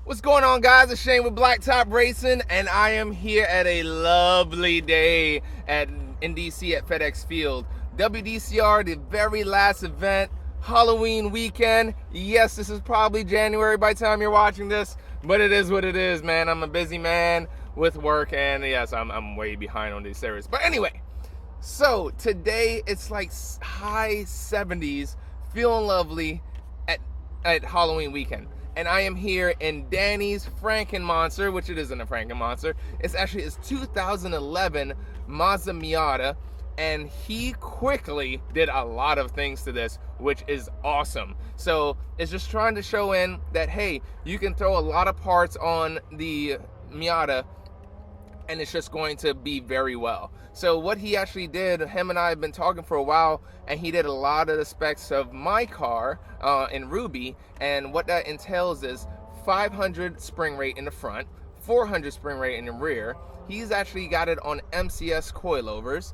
What's going on, guys? It's Shane with Blacktop Racing, and I am here at a lovely day in DC at FedEx Field. WDCR, the very last event, Halloween weekend. Yes, this is probably January by the time you're watching this, but it is what it is, man. I'm a busy man with work, and yes, I'm way behind on these series. But anyway, so today it's like high 70s, feeling lovely at Halloween weekend. And I am here in Danny's Frankenmonster, which it isn't a Frankenmonster. It's actually his 2011 Mazda Miata, and he quickly did a lot of things to this, which is awesome. So it's just trying to show in that, hey, you can throw a lot of parts on the Miata and it's just going to be very well. So what he actually did, him and I have been talking for a while, and he did a lot of the specs of my car in Ruby, and what that entails is 500 spring rate in the front, 400 spring rate in the rear. He's actually got it on MCS coilovers.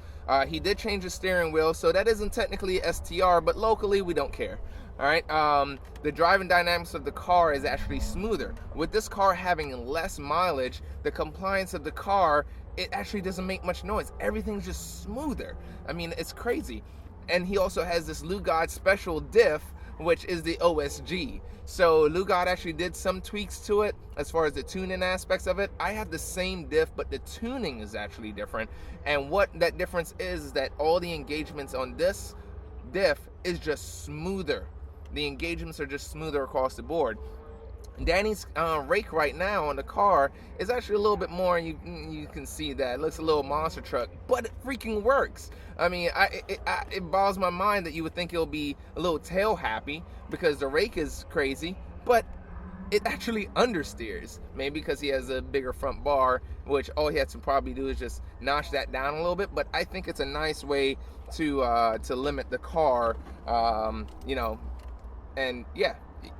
He did change the steering wheel, so that isn't technically STR, but locally we don't care. All right, the driving dynamics of the car is actually smoother. With this car having less mileage, the compliance of the car, it actually doesn't make much noise. Everything's just smoother. I mean, it's crazy. And he also has this Lugard special diff, which is the OSG. So Lugard actually did some tweaks to it as far as the tuning aspects of it. I have the same diff, but the tuning is actually different. And what that difference is that all the engagements on this diff is just smoother. The engagements are just smoother across the board. Danny's rake right now on the car is actually a little bit more, and you can see that it looks a little monster truck, but it freaking works. I mean, it boggles my mind that you would think it'll be a little tail happy because the rake is crazy, but it actually understeers. Maybe because he has a bigger front bar, which all he has to probably do is just notch that down a little bit. But I think it's a nice way to limit the car, you know. And yeah,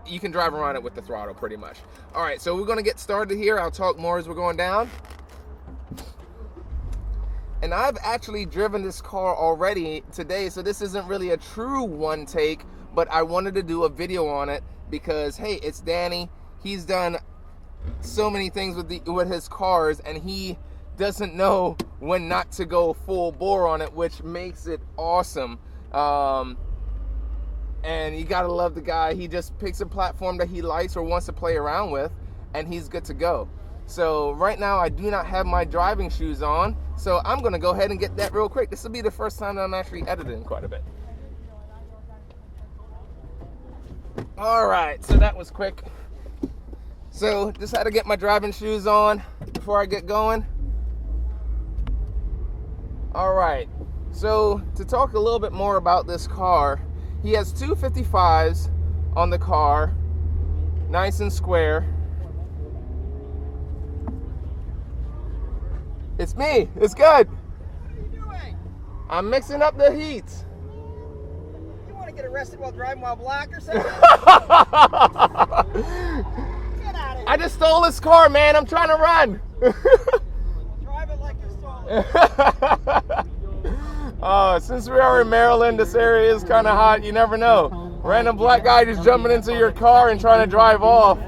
you can drive around it with the throttle pretty much. All right, so we're gonna get started here. I'll talk more as we're going down. And I've actually driven this car already today, so this isn't really a true one take, but I wanted to do a video on it because, hey, it's Danny. He's done so many things with his cars, and he doesn't know when not to go full bore on it, which makes it awesome. And you gotta love the guy. He just picks a platform that he likes or wants to play around with, and he's good to go. So right now I do not have my driving shoes on, so I'm gonna go ahead and get that real quick. This will be the first time that I'm actually editing quite a bit. All right, so that was quick. So just had to get my driving shoes on before I get going. All right, so to talk a little bit more about this car, he has 255s on the car, nice and square. It's me, it's good. What are you doing? I'm mixing up the heat. You want to get arrested while driving while black or something? Get out of here. I just stole this car, man. I'm trying to run. Drive it like you stole it. Since we are in Maryland, this area is kind of hot. You never know. Random black guy just jumping into your car and trying to drive off.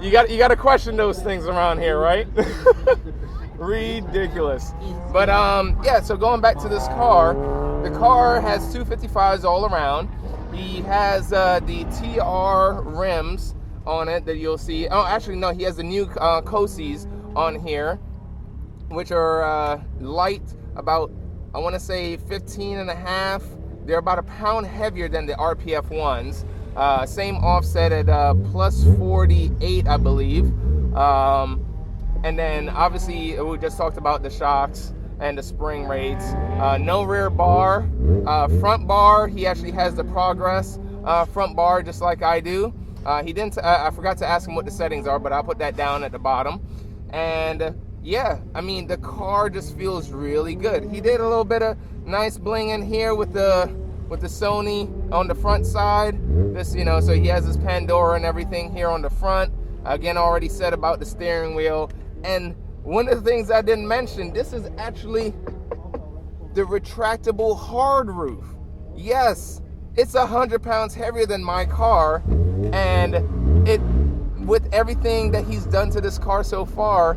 You got to question those things around here, right? Ridiculous. But yeah. So going back to this car, the car has 255s all around. He has the TR rims on it that you'll see. Oh, actually no, he has the new Koseis on here, which are light, about, I want to say 15 and a half. They're about a pound heavier than the RPF ones. Same offset at plus 48, I believe. And then obviously we just talked about the shocks and the spring rates. No rear bar. Front bar, he actually has the Progress front bar just like I do. He didn't. I forgot to ask him what the settings are, but I'll put that down at the bottom. And yeah, I mean, the car just feels really good. He did a little bit of nice bling in here with the Sony on the front side. This, you know, so he has his Pandora and everything here on the front. Again, already said about the steering wheel. And one of the things I didn't mention, this is actually the retractable hard roof. Yes, it's 100 pounds heavier than my car, and it with everything that he's done to this car so far,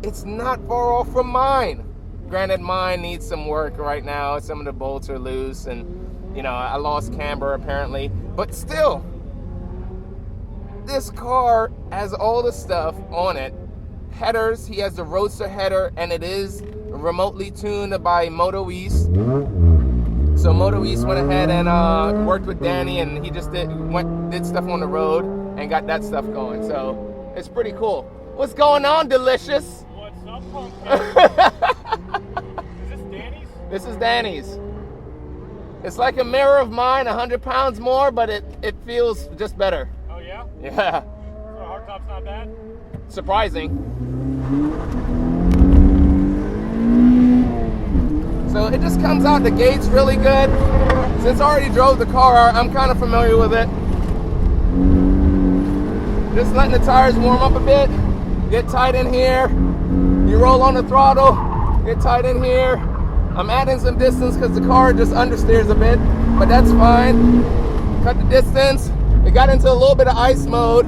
it's not far off from mine. Granted, mine needs some work right now. Some of the bolts are loose, and you know, I lost camber apparently, but still, this car has all the stuff on it. Headers, he has the Roadster header, and it is remotely tuned by Moto East. So Moto East went ahead and worked with Danny, and he just did stuff on the road and got that stuff going. So it's pretty cool. What's going on, Delicious? What's up, pumpkin? Is this Danny's? This is Danny's. It's like a mirror of mine, 100 pounds more, but it feels just better. Oh yeah? Yeah. So hardtop's not bad? Surprising. So it just comes out the gates really good. Since I already drove the car, I'm kind of familiar with it. Just letting the tires warm up a bit. Get tight in here. You roll on the throttle. Get tight in here. I'm adding some distance because the car just understeers a bit, but that's fine. Cut the distance. It got into a little bit of ice mode,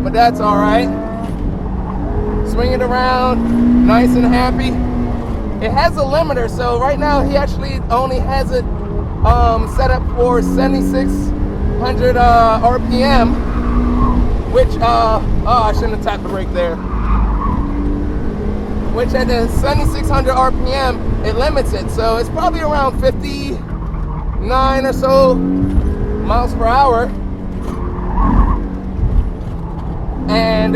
but that's all right. Swing it around, nice and happy. It has a limiter, so right now he actually only has it set up for 7,600 RPM, which, oh, I shouldn't have tapped the brake there. Which at the 7,600 RPM, it limits it, so it's probably around 59 or so miles per hour. And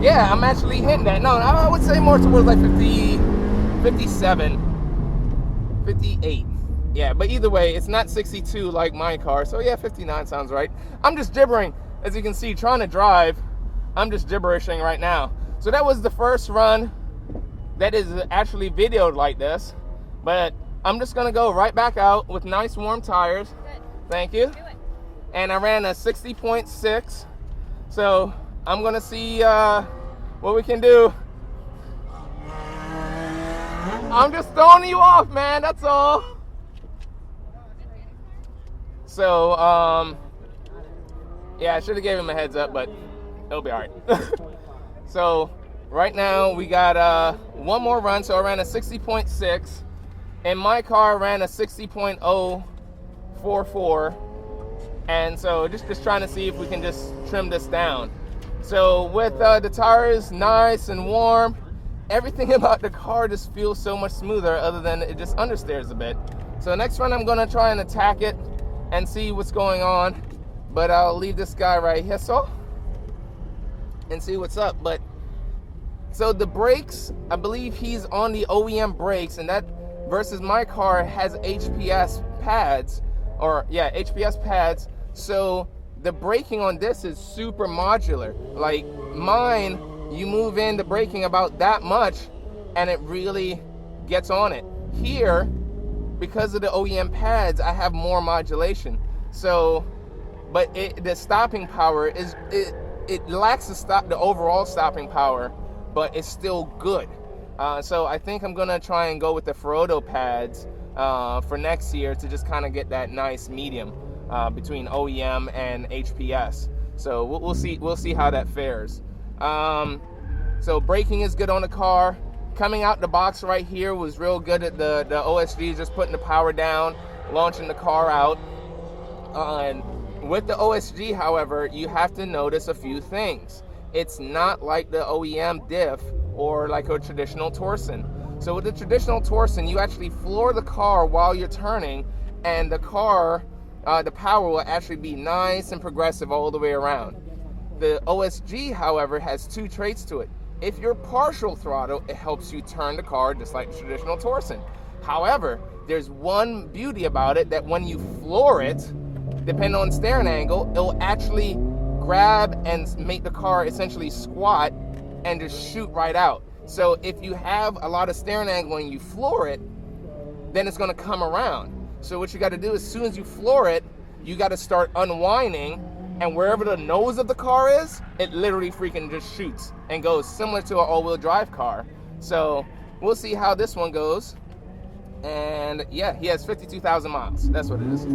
yeah, I'm actually hitting that. No, I would say more towards like 50, 57, 58. Yeah, but either way, it's not 62 like my car. So yeah, 59 sounds right. I'm just gibbering. As you can see, trying to drive, I'm just gibberishing right now. So that was the first run that is actually videoed like this. But I'm just gonna go right back out with nice warm tires. Good. Thank you. Do it. And I ran a 60.6. So I'm gonna see what we can do. I'm just throwing you off, man, that's all. So, yeah, I should have gave him a heads up, but it'll be all right. So, right now we got one more run. So I ran a 60.6, and my car ran a 60.044. And so just trying to see if we can just trim this down. So with the tires nice and warm, everything about the car just feels so much smoother, other than it just understeers a bit. So next run I'm gonna try and attack it and see what's going on. But I'll leave this guy right here so and see what's up. But so the brakes, I believe he's on the OEM brakes, and that versus my car has HPS pads, or yeah, HPS pads. So the braking on this is super modular. Like mine, you move in the braking about that much and it really gets on it. Here, because of the OEM pads, I have more modulation. So, but the stopping power is, it lacks the overall stopping power, but it's still good. So I think I'm gonna try and go with the Ferrodo pads for next year to just kind of get that nice medium between OEM and HPS. So we'll see how that fares. So braking is good on the car. Coming out the box right here was real good at the OSG, just putting the power down, launching the car out. And with the OSG, however, you have to notice a few things. It's not like the OEM diff or like a traditional Torsen. So with the traditional Torsen, you actually floor the car while you're turning, and the car, the power will actually be nice and progressive all the way around. The OSG, however, has two traits to it. If you're partial throttle, it helps you turn the car just like the traditional Torsen. However, there's one beauty about it, that when you floor it, depending on steering angle, it'll actually grab and make the car essentially squat and just shoot right out. So if you have a lot of steering angle and you floor it, then it's gonna come around. So what you gotta do, as soon as you floor it, you gotta start unwinding, and wherever the nose of the car is, it literally freaking just shoots and goes, similar to an all-wheel drive car. So we'll see how this one goes. And yeah, he has 52,000 miles. That's what it is.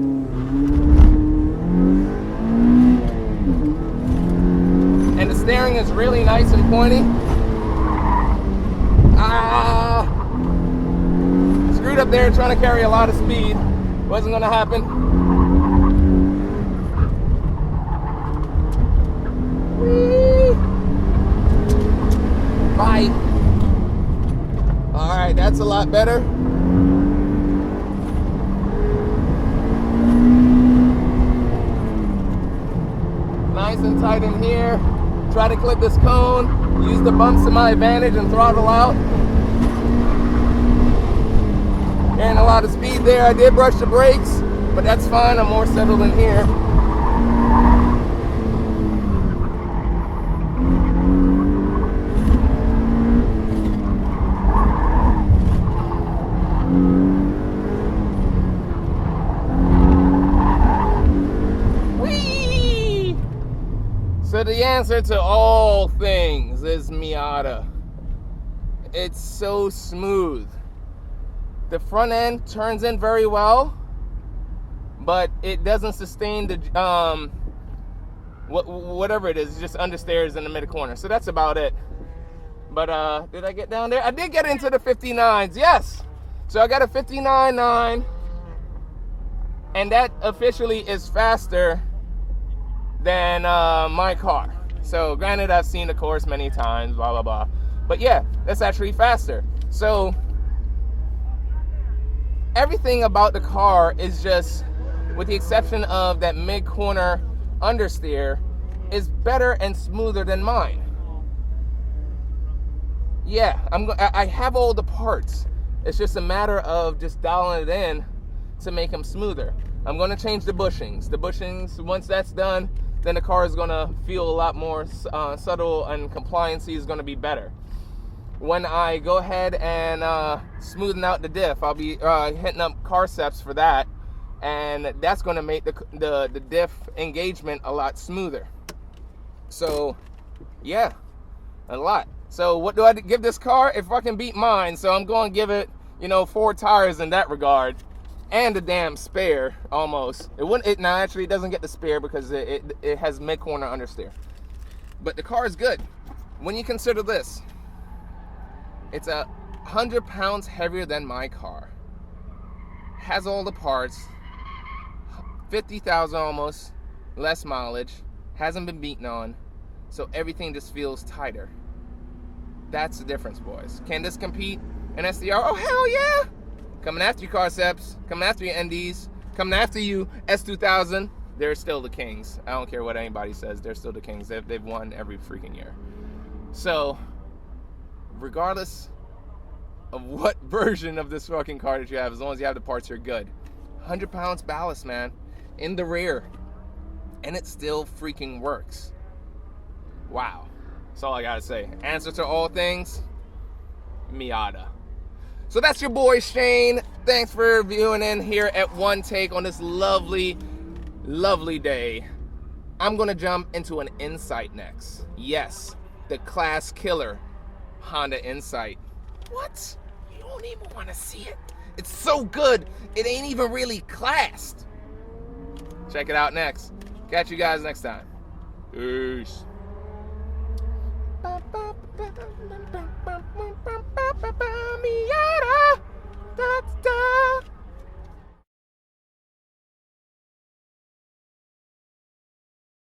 And the nice and pointy. Screwed up there trying to carry a lot of speed. Wasn't gonna happen. Whee! Bye. All right, that's a lot better. Nice and tight in here. Try to clip this cone. Use the bumps to my advantage and throttle out. Carrying a lot of speed there. I did brush the brakes, but that's fine. I'm more settled in here. Whee! So the answer to all things is Miata. It's so smooth. The front end turns in very well, but it doesn't sustain the whatever it is. It just understeers in the mid corner. So that's about it. But did I get down there? I did get into the 59s. Yes. So I got a 59.9, and that officially is faster than my car. So granted, I've seen the course many times, blah blah blah. But yeah, that's actually faster. So everything about the car is just, with the exception of that mid-corner understeer, is better and smoother than mine. Yeah, I have all the parts. It's just a matter of just dialing it in to make them smoother. I'm going to change the bushings. The bushings, once that's done, then the car is going to feel a lot more subtle, and compliancy is going to be better. When I go ahead and smoothen out the diff, I'll be hitting up Carceps for that, and that's going to make the diff engagement a lot smoother. So yeah, a lot. So what do I give this car? It fucking beat mine, so I'm going to give it, 4 tires in that regard, and a damn spare almost. Now actually it doesn't get the spare because it has mid-corner understeer, but the car is good. When you consider this, it's 100 pounds heavier than my car. Has all the parts. 50,000 almost. Less mileage. Hasn't been beaten on. So everything just feels tighter. That's the difference, boys. Can this compete in STR? Oh, hell yeah! Coming after you, Carceps. Coming after you, NDs. Coming after you, S2000. They're still the kings. I don't care what anybody says. They're still the kings. They've won every freaking year. So regardless of what version of this fucking car that you have, as long as you have the parts, you're good. 100 pounds ballast, man, in the rear, and it still freaking works. Wow. That's all I gotta say. Answer to all things, Miata. So that's your boy Shane. Thanks for viewing in here at One Take on this lovely, lovely day. I'm gonna jump into an Insight next. Yes, the class killer Honda Insight. What? You don't even want to see it. It's so good, it ain't even really classed. Check it out next. Catch you guys next time. Peace. Miata. Da, da.